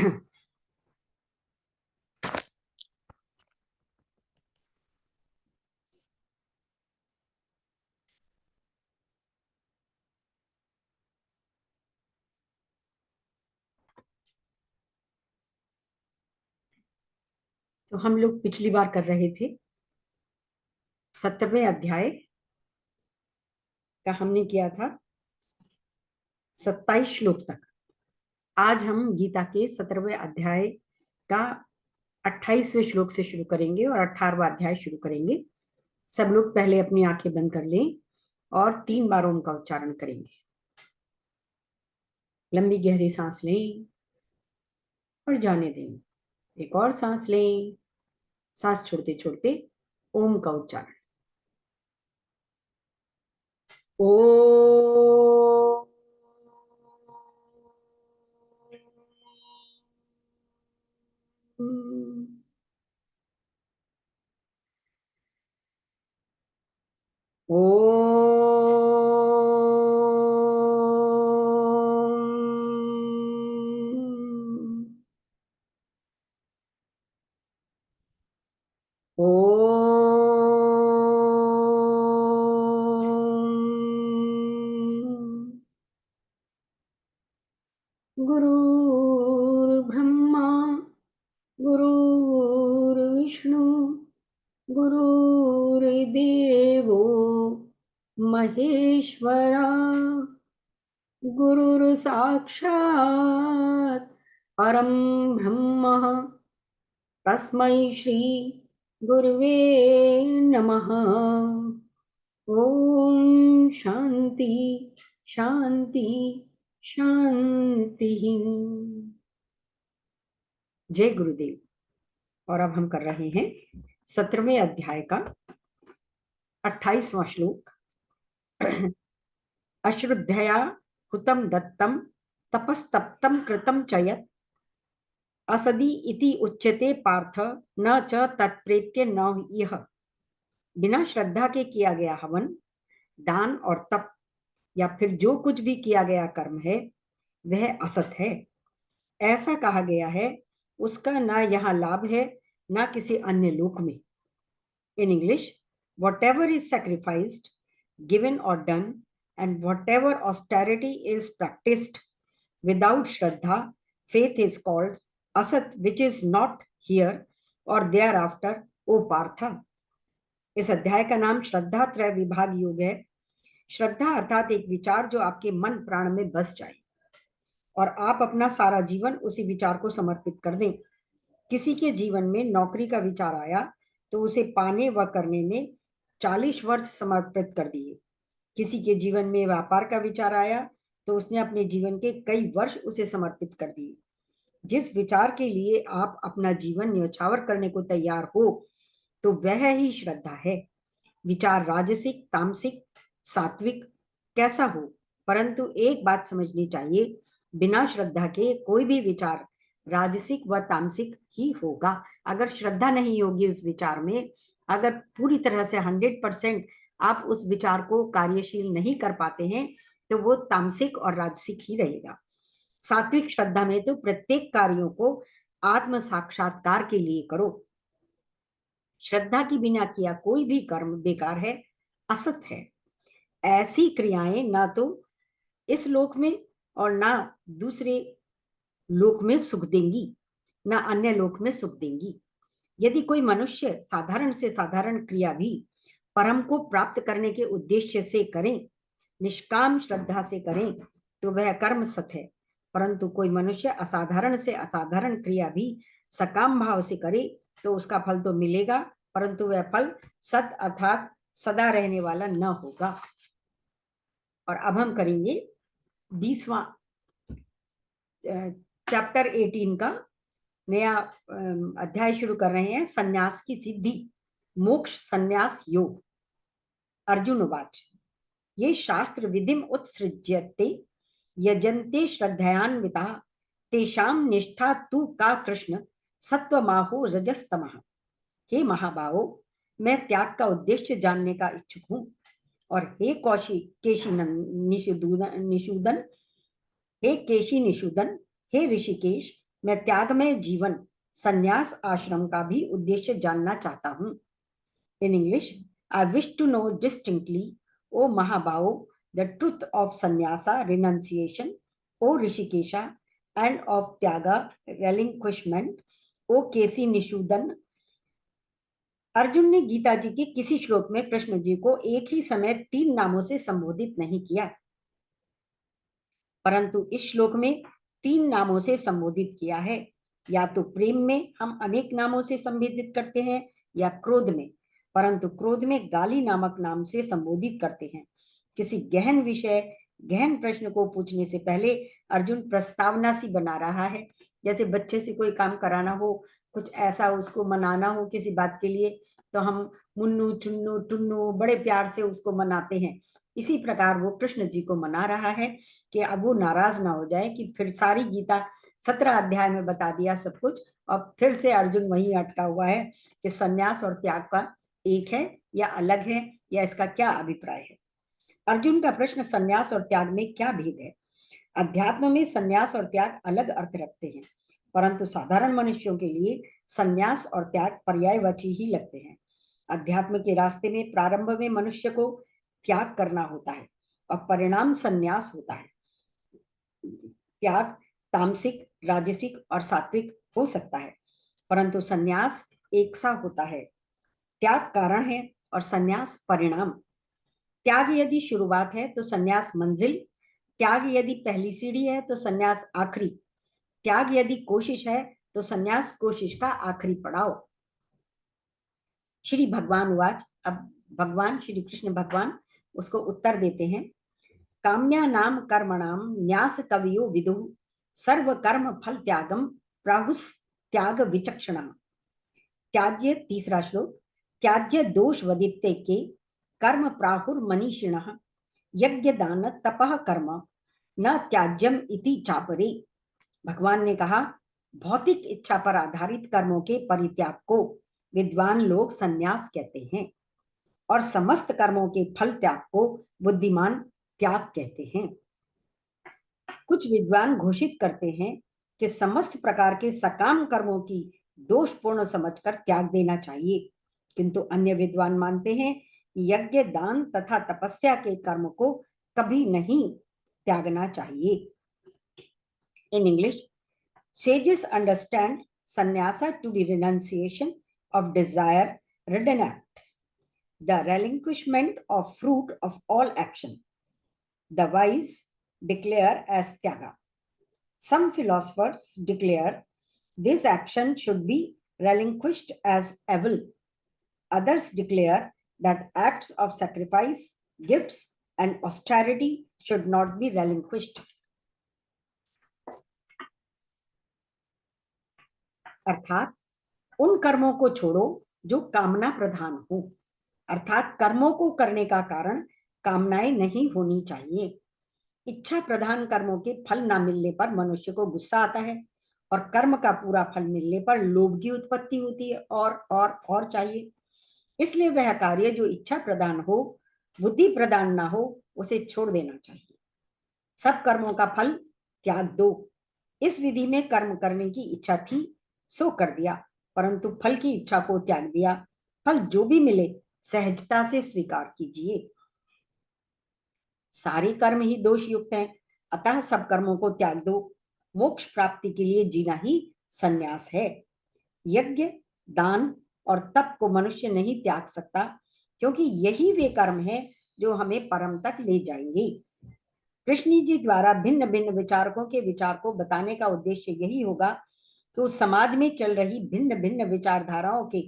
तो हम लोग पिछली बार कर रहे थे 17वें अध्याय का। हमने किया था 27 श्लोक तक। आज हम गीता के 17वें अध्याय का 28वें श्लोक से शुरू करेंगे और 18वां अध्याय शुरू करेंगे। सब लोग पहले अपनी आंखें बंद कर लें और 3 बार ओम का उच्चारण करेंगे। लंबी गहरी सांस लें और जाने दें। एक और सांस लें, सांस छोड़ते छोड़ते ओम का उच्चारण। ओ ओ ओ गुरुर्ब्रह्मा गुरुर्विष्णु गुरुर्देवो महेश्वरा गुरुर्साक्षात् परं ब्रह्म तस्मै श्री गुरुवे नमः। ओम शांति शांति शांति। जय गुरुदेव। और अब हम कर रहे हैं 17वें अध्याय का 28वां श्लोक। अश्रद्धया हुतम दत्तम तपस्तप्तम कृतम च यत् असदि इति उच्यते पार्थ न च तत्प्रेत्य न यह। बिना श्रद्धा के किया गया हवन, दान और तप या फिर जो कुछ भी किया गया कर्म है वह असत है, ऐसा कहा गया है। उसका ना यहाँ लाभ है ना किसी अन्य लोक में। In English, whatever is sacrificed, given or done, and whatever austerity is practiced without Shraddha, faith is called Asat, which is not here or thereafter, O Partha. इस अध्याय का नाम श्रद्धा त्रय विभाग योग है। श्रद्धा अर्थात एक विचार जो आपके मन प्राण में बस जाए और आप अपना सारा जीवन उसी विचार को समर्पित कर दें। किसी के जीवन में नौकरी का विचार आया तो उसे पाने व करने में 40 वर्ष समर्पित कर दिए। किसी के जीवन में व्यापार का विचार आया तो उसने अपने जीवन के कई वर्ष उसे समर्पित कर दिए। जिस विचार के लिए आप अपना जीवन न्यौछावर करने को तैयार हो तो वह ही श्रद्धा है। विचार राजसिक, तामसिक, सात्विक कैसा हो, परंतु एक बात समझनी चाहिए, बिना श्रद्धा के कोई भी विचार राजसिक व तामसिक ही होगा। अगर श्रद्धा नहीं होगी उस विचार में, अगर पूरी तरह से 100% आप उस विचार को कार्यशील नहीं कर पाते हैं तो वो तामसिक और राजसिक ही रहेगा। सात्विक श्रद्धा में तो प्रत्येक कार्यों को आत्म साक्षात्कार के लिए करो। श्रद्धा की बिना किया कोई भी कर्म बेकार है, असत है। ऐसी क्रियाएं ना तो इस लोक में और ना दूसरे लोक में सुख देंगी, ना अन्य लोक में सुख देंगी। यदि कोई मनुष्य साधारण से साधारण क्रिया भी परम को प्राप्त करने के उद्देश्य से करें, निष्काम श्रद्धा से करें, तो वह कर्म सत है। परंतु कोई मनुष्य असाधारण से असाधारण क्रिया भी सकाम भाव से करे तो उसका फल तो मिलेगा, परंतु वह फल सत अर्थात सदा रहने वाला न होगा। और अब हम करेंगे 20वां चैप्टर 18 का नया अध्याय शुरू कर रहे हैं। संन्यास की सिद्धि, मोक्ष संन्यास योग। अर्जुन उवाच ये शास्त्र विधिम उत्सृज्यते यजन्ते श्रद्धयान्विता तेषां निष्ठा तु का कृष्ण सत्वमाहो रजस्तमः। हे महाबाहो, मैं त्याग का उद्देश्य जानने का इच्छुक हूँ। और हे कौशी केशी निषूदन, हे केशी निषूदन, हे ऋषिकेश, मैं त्यागमय जीवन संन्यास आश्रम का भी उद्देश्य जानना चाहता हूँ। In English, I wish to know distinctly, O Mahabao, the truth of sannyasa, renunciation, O Rishikesha, and of tyaga, relinquishment, O Kesi Nishudan। Arjun ने गीता जी के किसी श्लोक में कृष्ण जी को एक ही समय 3 नामों से संबोधित नहीं किया, परंतु इस श्लोक में 3 नामों से संबोधित किया है। या तो प्रेम में हम अनेक नामों से संबोधित करते हैं, या क्रोध में, परंतु क्रोध में गाली नामक नाम से संबोधित करते हैं। किसी गहन विषय, गहन प्रश्न को पूछने से पहले अर्जुन प्रस्तावना सी बना रहा है। जैसे बच्चे से कोई काम कराना हो, कुछ ऐसा उसको मनाना हो किसी बात के लिए, तो हम मुन्नू चुन्नू टुन्नू बड़े प्यार से उसको मनाते हैं। इसी प्रकार वो कृष्ण जी को मना रहा है कि अब वो नाराज ना हो जाए कि फिर सारी गीता 17 अध्याय में बता दिया सब कुछ, और फिर से अर्जुन वहीं अटका हुआ है कि सन्यास और त्याग का एक है या अलग है, या इसका क्या अभिप्राय है। अर्जुन का प्रश्न सन्यास और त्याग में क्या भेद है। अध्यात्म में सन्यास और त्याग अलग अर्थ रखते हैं, परंतु साधारण मनुष्यों के लिए सन्यास और त्याग पर्यायवाची ही लगते हैं। अध्यात्म के रास्ते में प्रारंभ में मनुष्य को त्याग करना होता है और परिणाम सन्यास होता है। त्याग तामसिक, राजसिक और सात्विक हो सकता है, परंतु सन्यास एक सा होता है। त्याग कारण है और सन्यास परिणाम। त्याग यदि शुरुआत है तो सन्यास मंजिल, त्याग यदि पहली सीढ़ी है तो सन्यास आखिरी, त्याग यदि कोशिश है तो सन्यास कोशिश का आखिरी पड़ाव। श्री भगवान वाच, अब भगवान श्री कृष्ण भगवान उसको उत्तर देते हैं। काम्या नाम कर्मणाम न्यास कवियो विदु सर्व कर्म फल त्यागम प्राहुस त्याग विचक्षणा। त्याज्य, तीसरा श्लोक, त्याज्य दोष वदित्ते के कर्म प्राहुर मनीषिणः यज्ञ दान तपः कर्म न त्याज्यम इति चापरे। भगवान ने कहा, भौतिक इच्छा पर आधारित कर्मों के परित्याग को विद्वान लोग सन्यास कहते हैं, और समस्त कर्मों के फल त्याग को बुद्धिमान त्याग कहते हैं। कुछ विद्वान घोषित करते हैं कि समस्त प्रकार के सकाम कर्मों की दोषपूर्ण समझकर त्याग देना चाहिए, किंतु अन्य विद्वान मानते हैं कि यज्ञ, दान तथा तपस्या के कर्म को कभी नहीं त्यागना चाहिए। In English, sages understand sannyasa to be renunciation of desire, ridden acts, the relinquishment of fruit of all action. The wise declare as tyaga. Some philosophers declare this action should be relinquished as evil. Others declare that acts of sacrifice, gifts, and austerity should not be relinquished. अर्थात उन कर्मों को छोड़ो जो कामना प्रधान हो, अर्थात कर्मों को करने का कारण कामनाएं नहीं होनी चाहिए। इच्छा प्रधान कर्मों के फल ना मिलने पर मनुष्य को गुस्सा आता है, और कर्म का पूरा फल मिलने पर लोभ की उत्पत्ति होती है, और चाहिए। इसलिए वह कार्य जो इच्छा प्रधान हो, बुद्धि प्रधान ना हो, उसे छोड़ देना चाहिए। सब कर्मों का फल त्याग दो। इस विधि में कर्म करने की इच्छा थी सो कर दिया, परंतु फल की इच्छा को त्याग दिया। फल जो भी मिले सहजता से स्वीकार कीजिए। सारे कर्म ही दोष युक्त हैं, अतः सब कर्मों को त्याग दो। मोक्ष प्राप्ति के लिए जीना ही सन्यास है। यज्ञ, दान और तप को मनुष्य नहीं त्याग सकता, क्योंकि यही वे कर्म हैं जो हमें परम तक ले जाएंगे। कृष्ण जी द्वारा भिन्न भिन्न विचारकों के विचार को बताने का उद्देश्य यही होगा कि उस समाज में चल रही भिन्न भिन्न विचारधाराओं के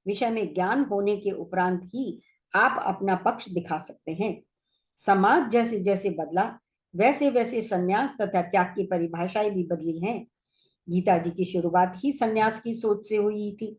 विषय में ज्ञान होने के उपरांत ही आप अपना पक्ष दिखा सकते हैं। समाज जैसे जैसे बदला, वैसे वैसे सन्यास तथा त्याग की परिभाषाएं भी बदली हैं। गीता जी की शुरुआत ही सन्यास की सोच से हुई थी।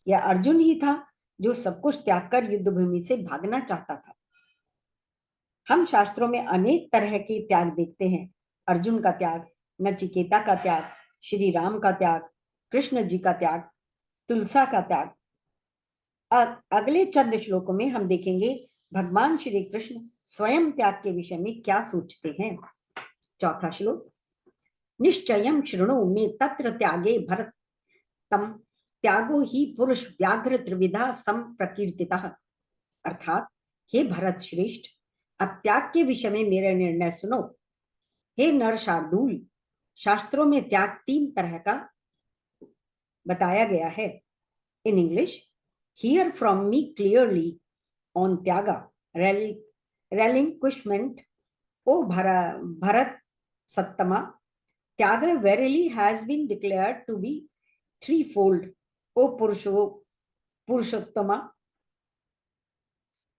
यह अर्जुन ही था जो सब कुछ त्याग कर युद्ध भूमि से भागना चाहता था। हम शास्त्रों में अनेक तरह के त्याग देखते हैं। अर्जुन का त्याग, नचिकेता का त्याग, श्री राम का त्याग, कृष्ण जी का त्याग, तुलसा का त्याग। अगले चंद श्लोकों में हम देखेंगे भगवान श्री कृष्ण स्वयं त्याग के विषय में क्या सोचते हैं। चौथा श्लोक, निश्चयं शृणु मे तत्र त्यागे भरत तम त्यागो ही पुरुष व्याघ्र त्रिविधा सम प्रकीर्तितः। अर्थात हे भरत श्रेष्ठ, अब त्याग के विषय में मेरा निर्णय सुनो। हे नर शार्दूल, शास्त्रों में त्याग 3 तरह का बताया गया है। In English, here from me clearly on त्यागा, relinquishment, O Bharat Sattama. Tyaga verily has been declared to be threefold, O Purushottama.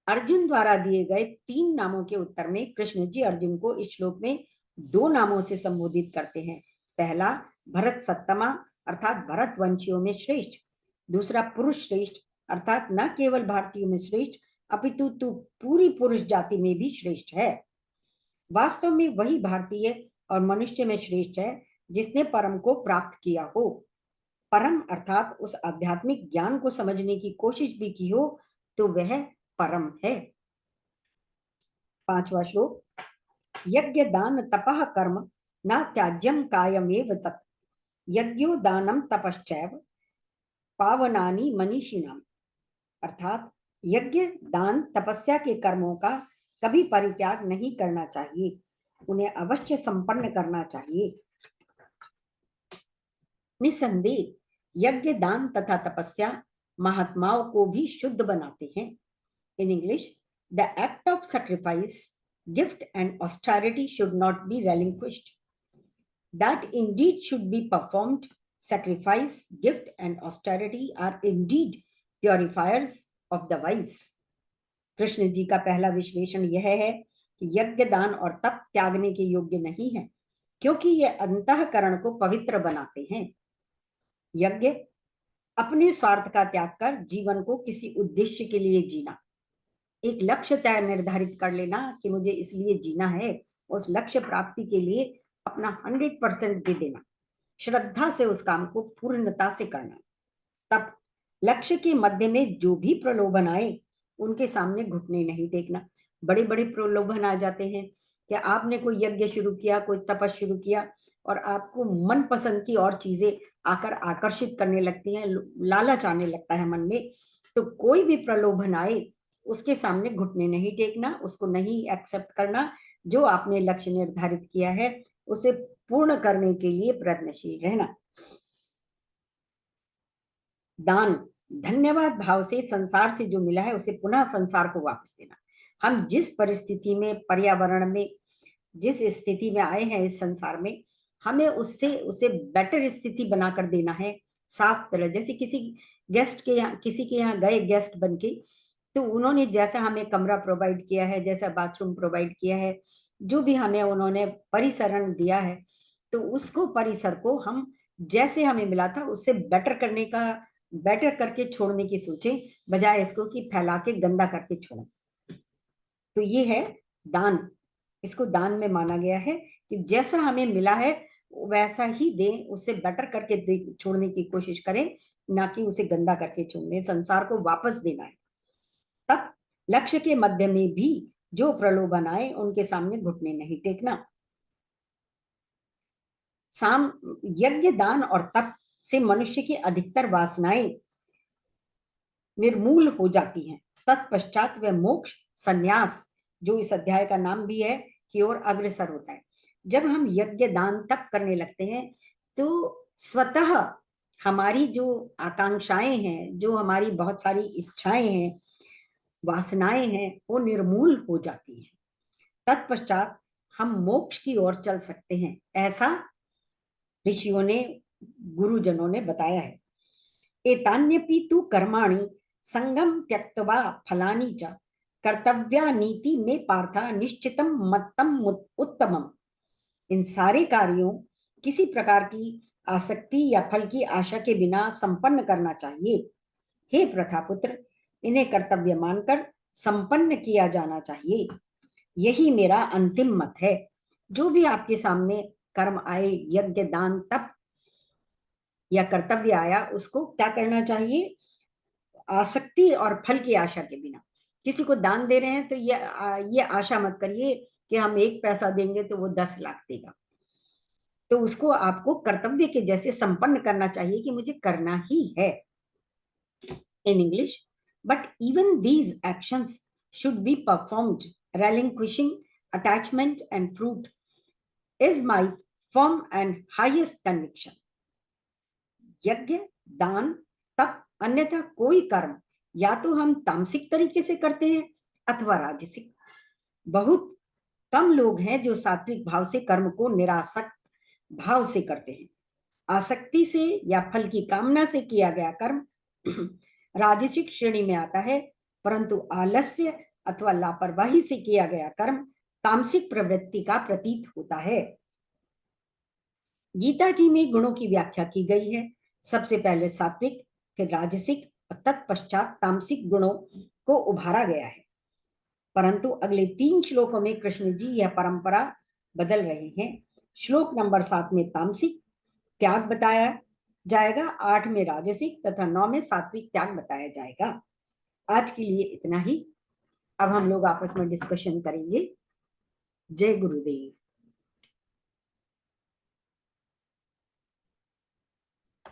Arjun द्वारा दिए गए 3 नामों के उत्तर में कृष्ण जी अर्जुन को इस श्लोक में 2 नामों से संबोधित करते हैं। पहला भरत सत्तमा अर्थात भरत वंशियों में श्रेष्ठ, दूसरा पुरुष श्रेष्ठ अर्थात न केवल भारतीयों में श्रेष्ठ अपितु तू पूरी पुरुष जाति में भी श्रेष्ठ है। वास्तव में वही भारतीय और मनुष्य में श्रेष्ठ है जिसने परम को प्राप्त किया हो। परम अर्थात उस आध्यात्मिक ज्ञान को समझने की कोशिश भी की हो तो वह परम है। 5वां श्लोक, यज्ञ दान तपः कर्म न त्याज्यम कायमेव तत् यज्ञो दानम तपश्चैव पावनानि मनीषिणाम। अर्थात यज्ञ दान तपस्या के कर्मों का कभी परित्याग नहीं करना चाहिए, उन्हें अवश्य संपन्न करना चाहिए। निसंदेह यज्ञ दान तथा तपस्या महात्माओं को भी शुद्ध बनाते हैं। In English, the act of sacrifice, gift and austerity should not be relinquished. That indeed should be performed. Sacrifice, gift and austerity are indeed purifiers of the wise. Krishna ji का पहला विश्लेषण यह है कि यज्ञ दान और तप त्यागने के योग्य नहीं है, क्योंकि ये अंतःकरण को पवित्र बनाते हैं। यज्ञ अपने स्वार्थ का त्याग कर जीवन को किसी उद्देश्य के लिए जीना, एक लक्ष्य तय निर्धारित कर लेना कि मुझे इसलिए जीना है, उस लक्ष्य प्राप्ति के लिए अपना 100% दे देना, श्रद्धा से उस काम को पूर्णता से करना। तब लक्ष्य के मध्य में जो भी प्रलोभन आए उनके सामने घुटने नहीं टेकना। बड़े बड़े प्रलोभन आ जाते हैं कि आपने कोई यज्ञ शुरू किया, कोई तपस्या शुरू किया और आपको मन पसंद की और चीजें आकर आकर्षित करने लगती हैं, लालच आने लगता है मन में। तो कोई भी प्रलोभन आए उसके सामने घुटने नहीं टेकना, उसको नहीं एक्सेप्ट करना। जो आपने लक्ष्य निर्धारित किया है उसे पूर्ण करने के लिए प्रयत्नशील रहना। दान धन्यवाद भाव से संसार से जो मिला है उसे पुनः संसार को वापस देना। हम जिस परिस्थिति में, पर्यावरण में, जिस स्थिति में आए हैं इस संसार में, हमें उससे उसे बेटर स्थिति बनाकर देना है। साफ तरह, जैसे किसी के यहाँ गए गेस्ट बन के, तो उन्होंने जैसा हमें कमरा प्रोवाइड किया है, जैसा बाथरूम प्रोवाइड किया है, जो भी हमें उन्होंने परिसरण दिया है, तो उसको परिसर को हम जैसे हमें मिला था उससे बेटर करके छोड़ने की सोचें, बजाय इसको कि फैला के गंदा करके छोड़ें। तो ये है दान। इसको दान में माना गया है कि जैसा हमें मिला है वैसा ही दें, उससे बेटर करके छोड़ने की कोशिश करें, ना कि उसे गंदा करके छोड़ने, संसार को वापस देना है। तब लक्ष्य के मध्य में भी जो प्रलोभन आए उनके सामने घुटने नहीं टेकना। यज्ञ दान और तप से मनुष्य की अधिकतर वासनाएं निर्मूल हो जाती हैं। तत्पश्चात वह मोक्ष, संन्यास, जो इस अध्याय का नाम भी है, की ओर अग्रसर होता है। जब हम यज्ञ दान तप करने लगते हैं तो स्वतः हमारी जो आकांक्षाएं हैं, जो हमारी बहुत सारी इच्छाएं हैं, वासनाएं हैं, वो निर्मूल हो जाती हैं। तत्पश्चात हम मोक्ष की ओर चल सकते हैं, ऐसा ऋषियों ने, गुरुजनों ने बताया है। एतान्यपि तु कर्माणि संगम त्यक्त्वा फलानि च कर्तव्यानीति में पार्थ निश्चितम मत्तम उत्तमम। इन सारे कार्यों किसी प्रकार की आसक्ति या फल की आशा के बिना संपन्न करना चाहिए। हे प्रथापुत्र, इन्हें कर्तव्य मानकर संपन्न किया जाना चाहिए। यही मेरा अंतिम मत है। जो भी आपके सामने कर्म आए, यज्ञ दान तप या कर्तव्य आया, उसको क्या करना चाहिए? आसक्ति और फल की आशा के बिना। किसी को दान दे रहे हैं तो ये आशा मत करिए कि हम 1 पैसा देंगे तो वो 10 लाख देगा। तो उसको आपको कर्तव्य के जैसे संपन्न करना चाहिए कि मुझे करना ही है in English. But even these actions should be performed. Relinquishing attachment and fruit is my firm and highest conviction. यज्ञ, दान, तप, अन्यथा कोई कर्म या तो हम तामसिक तरीके से करते हैं अथवा राजसिक। बहुत कम लोग हैं जो सात्विक भाव से कर्म को निरासक्त भाव से करते हैं। आसक्ति से या फल की कामना से किया गया कर्म राजसिक श्रेणी में आता है, परंतु आलस्य अथवा लापरवाही से किया गया कर्म तामसिक प्रवृत्ति का प्रतीत होता है। गीता जी में गुणों की व्याख्या की गई है। सबसे पहले सात्विक, फिर राजसिक और तत्पश्चात तामसिक गुणों को उभारा गया है। परंतु अगले 3 श्लोकों में कृष्ण जी यह परंपरा बदल रहे हैं। श्लोक नंबर 7 में तामसिक त्याग बताया जाएगा, 8 में राजसिक तथा 9 में सात्विक त्याग बताया जाएगा। आज के लिए इतना ही। अब हम लोग आपस में डिस्कशन करेंगे। जय गुरुदेव।